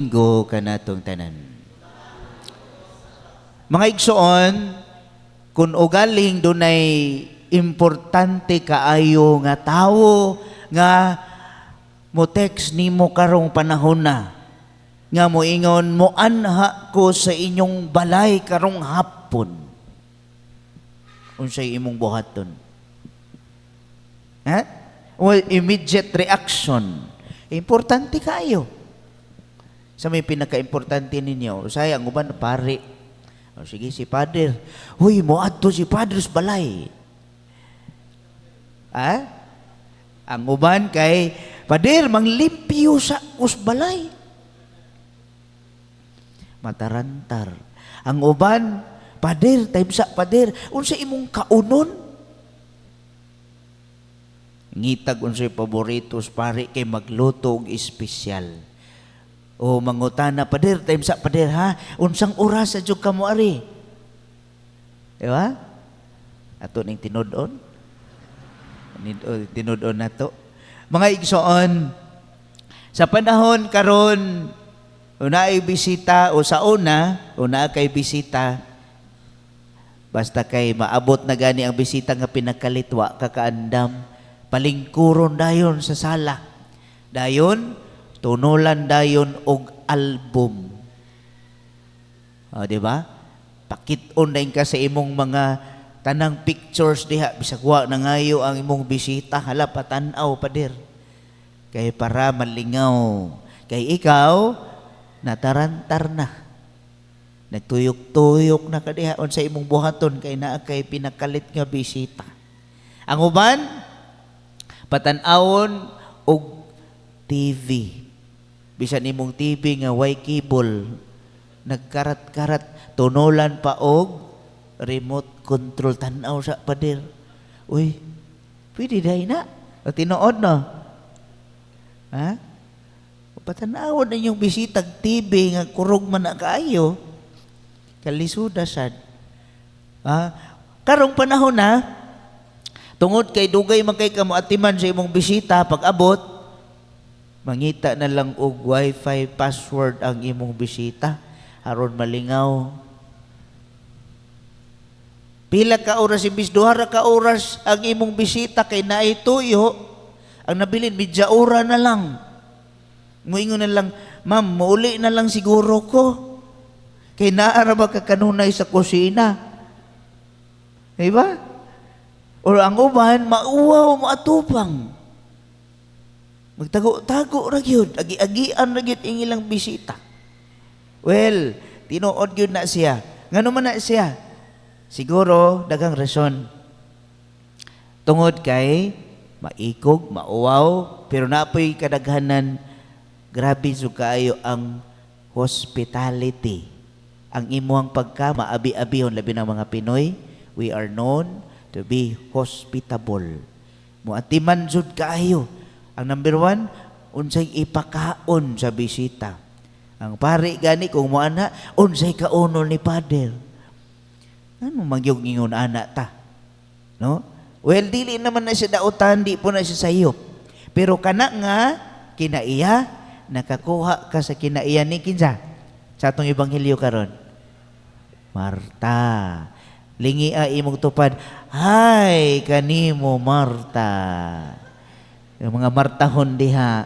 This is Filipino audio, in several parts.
Go kanatong tanan. Mga igsoon, kung ugaling dunay importante kaayo nga tawo nga mo text nimo karong panahon na nga moingon mo anha ko sa inyong balay karong hapon. Unsay imong buhaton? Ha? Well, immediate reaction. Importante kaayo. Sa may pinaka-importante ninyo, sayang uban pare. O sige si Pader. Huy, mo adto si Pader sa balay. Ha? Ang uban kay Pader manglimpyo sa balay. Matarantar. Ang uban, Pader, time sa Pader, unsa imong kaunon? Ngitag unsay paboritos pare kay magluto og espesyal. O mangutana, Pader, time sa Pader ha, unsang oras sa jud kamo ari? Diba? Ato ning tinudon. Tinudon nato. Mga igsoon, sa panahon karon una ay bisita o sa una kay bisita, basta kay maabot na gani ang bisita nga pinakalitwa kakaandam, palingkuron dayon sa sala. Dayon tunulan dayon og album. Di ba? Pakit-on dayon ka sa imong mga tanang pictures diha bisag wa na ngayo ang imong bisita, hala patanaw Pader. Kay para malingaw. Kay ikaw natarantar na. Nagtuyok-tuyok na ka diha sa imong buhaton kay naa kay pinakalit nga bisita. Ang uban patanawon og TV. Bisan imong TV nga way cable, nagkarat-karat, tunulan pa og remote control. Tanaw sa Pader. Uy, pwede dahi na. O tinuod no? Ha? Patanawon na yung bisitag TV nga kurog man na kaayo. Kalisuda sad. Ha? Karong panahon na, tungod kay dugay man kay kamuatiman sa imong bisita pag abot, mangita na lang og wifi password ang imong bisita aron malingaw. Pila ka oras imbis duha ra ka oras ang imong bisita kay naay tuyo, ang nabilin medya ora na lang. Moingon na lang, ma'am, mauli na lang siguro ko. Kay naa ra ba ka kanunay sa kusina? Diba? O ang uban mauwaw maatupang. Magtago-tago ra gyud, agi-agian ra gyud ang ilang bisita. Well, tinuod gyud na siya. Ngano man na siya? Siguro daghang rason. Tungod kay maikog, mauwaw, pero napoy kadaghanan grabe jud kaayo ang hospitality. Ang imuhang pagka maabi-abihon labi ng mga Pinoy, we are known to be hospitable. Muatiman jud kaayo. Ang number one, unsay ipakaon sa bisita. Ang pare gani kung mo ana, unsay kaunol ni Pader. Ano magyog ingon ana ta? No? Well, dili naman na siya dautan, di po na siya sayop. Pero kana nga kinaiya, nakakuha ka sa kinaiya ni kinsa sa atong ebanghelyo karon. Marta. Lingi imong tupad, hay kanimo Marta. Yung mga martahon diha,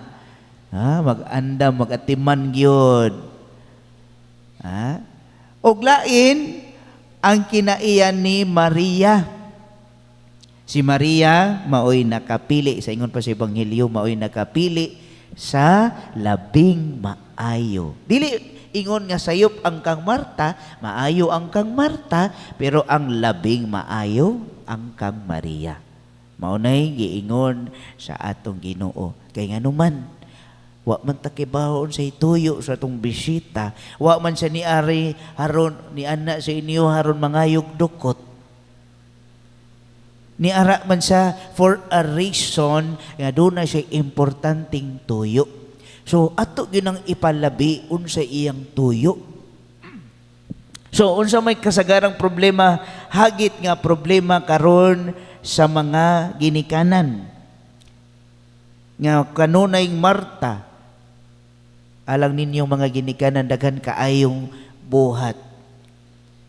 mag-andam, mag-atiman gyud. Og lain ang kinaiyan ni Maria. Si Maria maoy nakapili sa ingon pa sa ebanghelyo, maoy nakapili sa labing maayo. Dili ingon nga sayop ang kang Marta, maayo ang kang Marta, pero ang labing maayo ang kang Maria. Maunay giingon sa atong Ginoo. Kay nganuman, wa man takibahon sa ituyo sa atong bisita, wa man sa niari haron ni ana sa inyo haron mangayog dukot. Niara man sa for a reason nga doon na siya importanteng tuyo. So ato ginang ipalabi unsa iyang tuyo. So unsa may kasagarang problema, hagit nga problema karon sa mga ginikanan nga kanunay Marta Alang ninyong mga ginikanan, daghan kaayong buhat.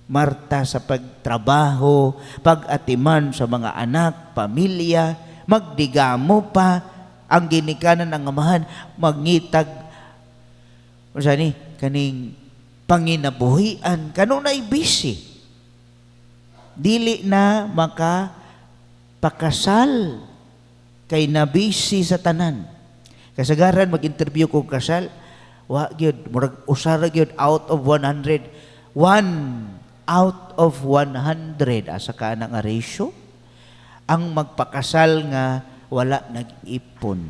Marta sa pagtrabaho, pag-atiman sa mga anak, pamilya, magdigamo pa, ang ginikanan ng amahan, magngitag, kaning panginabuhian, kanunay busy. Dili na makapakasal, kay nabisi sa tanan. Kasagaran, mag-interview kong kasal, wa gyud, murag usara gyud out of 100. 1 out of 100 asa ka na nga ratio ang magpakasal nga wala nag-ipon.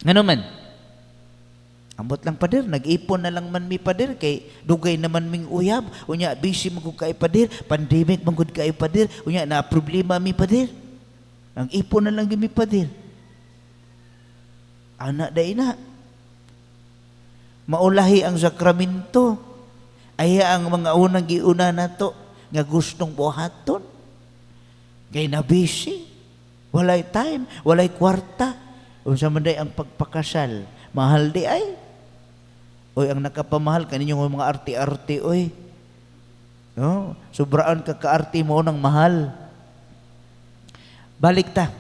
Ngano man? Ambot lang pader, nag-ipon na lang man mi pader kay dugay naman ming uyab. Unya busy man gud kay pader, pandemic man gud kay pader. Unya na problema mi pader. Ang ipon na lang gyud mi pader. Ana day na. Maulahi ang sakramento. Aya ang mga unang giuna nato nga gustong buhaton. Kay na busy. Walay time, walay kwarta. Unsa man day ang pagpakasal, mahal di ay. Oy, ang nakapamahal kaninyong mga arti-arti oy. No, sobraan ka kaarti mo nang mahal. Balik ta.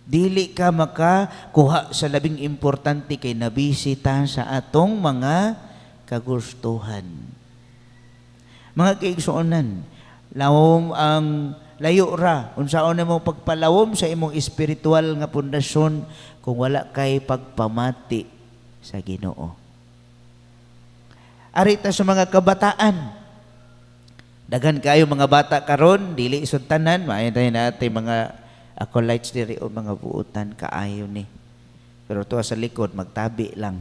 Dili ka makakuha sa labing importante kay nabisita sa atong mga kagustuhan. Mga kaigsuonan, lawom ang layo ra. Unsaon nimo pagpalawom sa imong espiritual nga pundasyon kung wala kay pagpamati sa Ginoo. Arita sa mga kabataan. Daghan kayo mga bata karon, dili isod tanan, maayo tayo natin mga acolytes diri o mga buutan kaayo ni. Pero tuwa sa likod magtabi lang.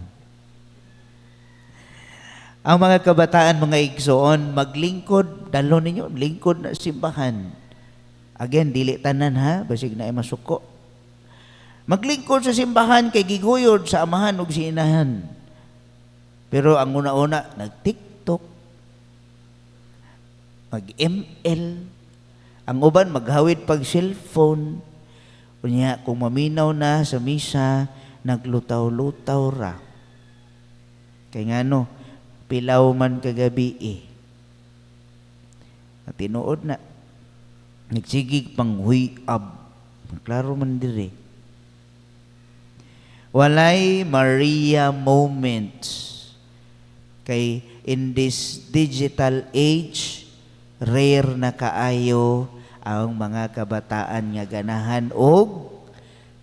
Ang mga kabataan, mga igsoon, maglingkod, dalo ninyo, lingkod na simbahan. Again, dili tanan ha, basig na ay masuko. Maglingkod sa simbahan kay giguyod sa amahan ug siinahan. Pero ang una-una, nag-TikTok, mag-ML, ang uban maghawid pag cellphone. Unya, kung maminaw na sa misa, naglutaw-lutaw ra. Kay ngano, pilaw man kagabi At tinuod na. Nagsigig pang huyab. Klaro man dire. Walay Maria moments. Kay in this digital age, rare na kaayo ang mga kabataan nga ganahan og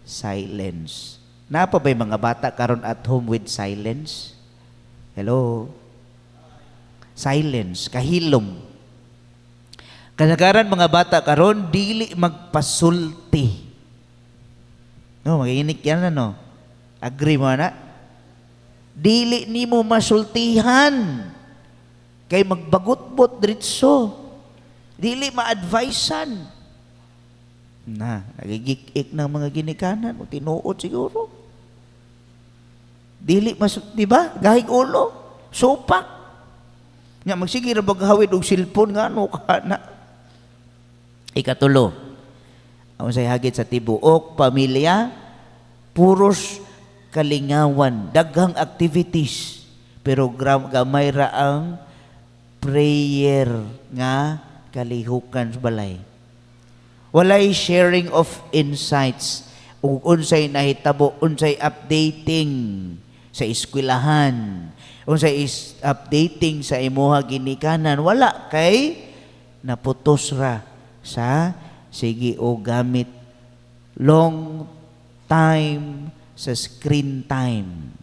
silence. Napa ba'y mga bata karon at home with silence? Hello? Silence, kahilom. Kasagaran mga bata karon dili magpasulti. No, magiinik yan no. Agree mo na? Dili nimo masultihan. Kay magbagot-bot diretso. Dili ma-advisean. Na, nagigik-ik ng mga ginikanan o tinuod siguro. Dili di ba? Gahig ulo, sopak. Nga magsige ra baghawid og cellphone nga no kana. Ikatulo. Ang say hagit sa tibuok pamilya, puros kalingawan, daghang activities, pero gamay ra ang prayer nga kalihukan sa balay. Walay sharing of insights ug unsay nahitabo, unsay updating sa eskwelahan, unsay updating sa imuha ginikanan, wala kay naputos ra sa sige o gamit long time sa screen time.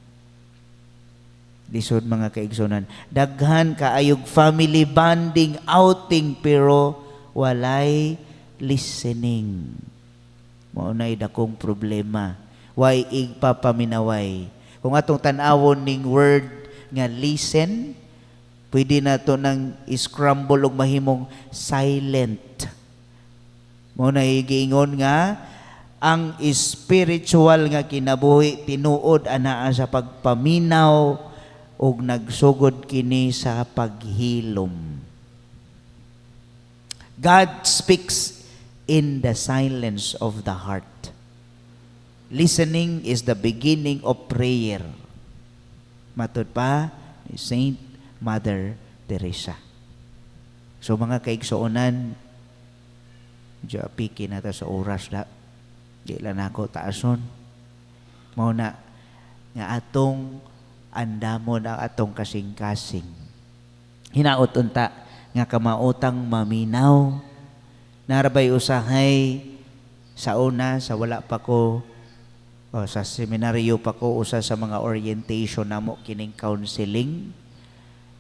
Lisod mga kaigsunan, daghan kaayog family bonding outing pero walay listening. Maunay dakong problema. Why igpapaminaway? Kung atong tan-awon ning word nga listen, pwede na to nang scramble og mahimong silent. Maunay giingon nga ang spiritual nga kinabuhi tinuod anaa sa pagpaminaw ug nagsugod kini sa paghilom. God speaks in the silence of the heart. Listening is the beginning of prayer. Matod pa ni Saint Mother Teresa. So mga kaigsuonan, diya piki na ta sa oras da. Di lang ako taason. Mao na nga atong andamon ang atong kasing-kasing. Hinaot unta nga kamautang maminaw. Narabay usahay sa una, sa wala pa ko, sa seminaryo pa ko, usa sa mga orientation namo kining counseling.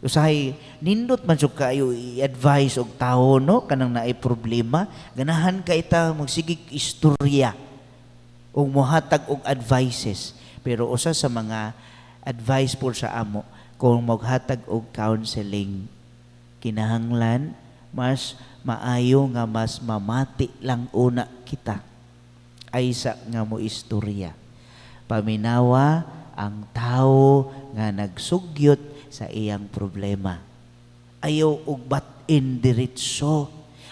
Usahay, nindot man sug kayo i-advise og tao, no? Kanang naay problema, ganahan ka ita magsigig istorya o mohatag og advices. Pero usa sa mga advice po sa amo, kung maghatag og counseling, kinahanglan, mas maayo nga mas mamati lang una kita aysa nga mo istorya. Paminawa ang tao nga nagsugyot sa iyang problema. Ayaw og batin diretso.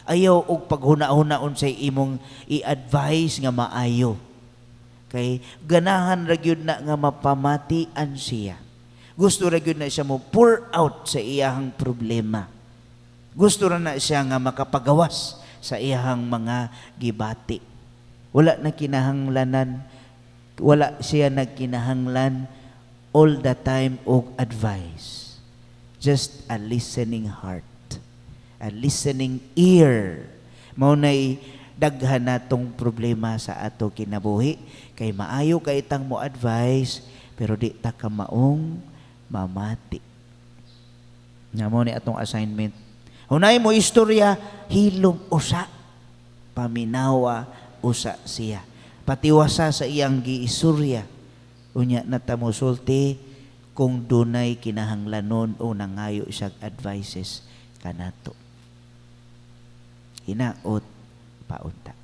Ayaw og paghuna-hunaon sa imong i-advise nga maayo. Kay ganahan ra gyud na nga mapamatian siya. Gusto ra gyud na siya mo pour out sa iyang problema. Gusto ra na siya nga makapagawas sa iyang mga gibati. Wala siya nagkinahanglan all the time og advice. Just a listening heart, a listening ear. Mao nay daghan natong problema sa ato kinabuhi kay maayo kay itang mo advice pero di ta ka maong mamati. Nga mo ni atong assignment. Hunay mo istorya, hilom usa, paminawa usa siya. Patiwasa sa iyang giisurya. Unya na ta mosulti kung dunay kinahanglanon o nangayo isang advices kanato. Hinaot paunta.